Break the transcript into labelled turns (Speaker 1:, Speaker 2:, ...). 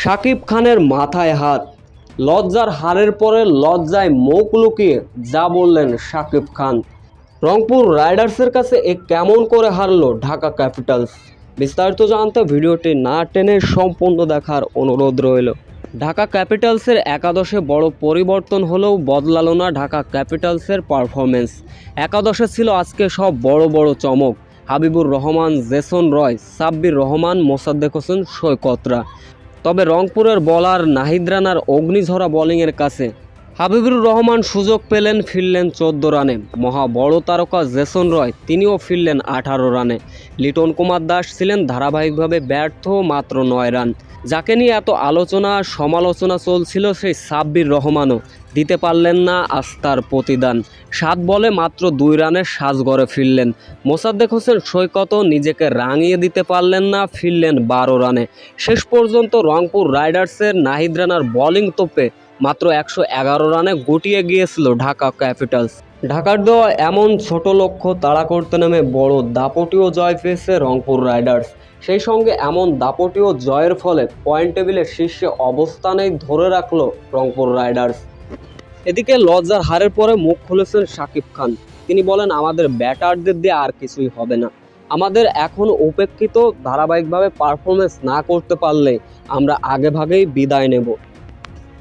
Speaker 1: শাকিব খানের মাথায় হাত, লজ্জার হারের পরে লজ্জায় মুখ লুকিয়ে যা বললেন শাকিব খান। রংপুর রাইডার্সের কাছে কেমন করে হারলো ঢাকা ক্যাপিটালস, বিস্তারিত জানতে ভিডিওটি না টেনে সম্পূর্ণ দেখার অনুরোধ রইল। ঢাকা ক্যাপিটালসের একাদশে বড় পরিবর্তন হলেও বদলালো না ঢাকা ক্যাপিটালসের পারফরমেন্স। একাদশে ছিল আজকে সব বড় বড় চমক: হাবিবুর রহমান, জেসন রয়, সাব্বির রহমান, মোসাদ্দেক হোসেন, সৈকতরা। তবে রংপুরের বলার নাহিদ রানার অগ্নিঝরা বোলিংয়ের কাছে হাবিবুর রহমান সুযোগ পেলেন, ফিরলেন 14 রানে। মহা বড় তারকা জেসন রয়, তিনিও ফিরলেন 18 রানে। লিটন কুমার দাস ছিলেন ধারাবাহিকভাবে ব্যর্থ, মাত্র 9 রান। যাকে নিয়ে এত আলোচনা সমালোচনা চলছিল, সেই সাব্বির রহমানও দিতে পারলেন না আস্থার প্রতিদান। 7 বলে মাত্র 2 রানের সাজঘরে ফিরলেন। মোসাদ্দেক হোসেন সৈকতও নিজেকে রাঙিয়ে দিতে পারলেন না, ফিরলেন 12 রানে। শেষ পর্যন্ত রংপুর রাইডার্সের নাহিদ রানার বোলিং তোপে মাত্র 111 রানে গুটিয়ে গিয়েছিল ঢাকা ক্যাপিটালস। ঢাকার দেওয়া এমন ছোট লক্ষ্য তাড়া করতে নেমে বড় দাপটীয় জয় পেয়েছে রংপুর রাইডার্স। সেই সঙ্গে এমন দাপটীয় জয়ের ফলে পয়েন্ট টেবিলের শীর্ষে অবস্থানেই ধরে রাখলো রংপুর রাইডার্স। এদিকে লজ্জার হারের পরে মুখ খুলেছেন শাকিব খান। তিনি বলেন, আমাদের ব্যাটারদের দিয়ে আর কিছুই হবে না। আমাদের এখন উপেক্ষিত ধারাবাহিকভাবে পারফরমেন্স না করতে পারলে আমরা আগেভাগেই বিদায় নেব।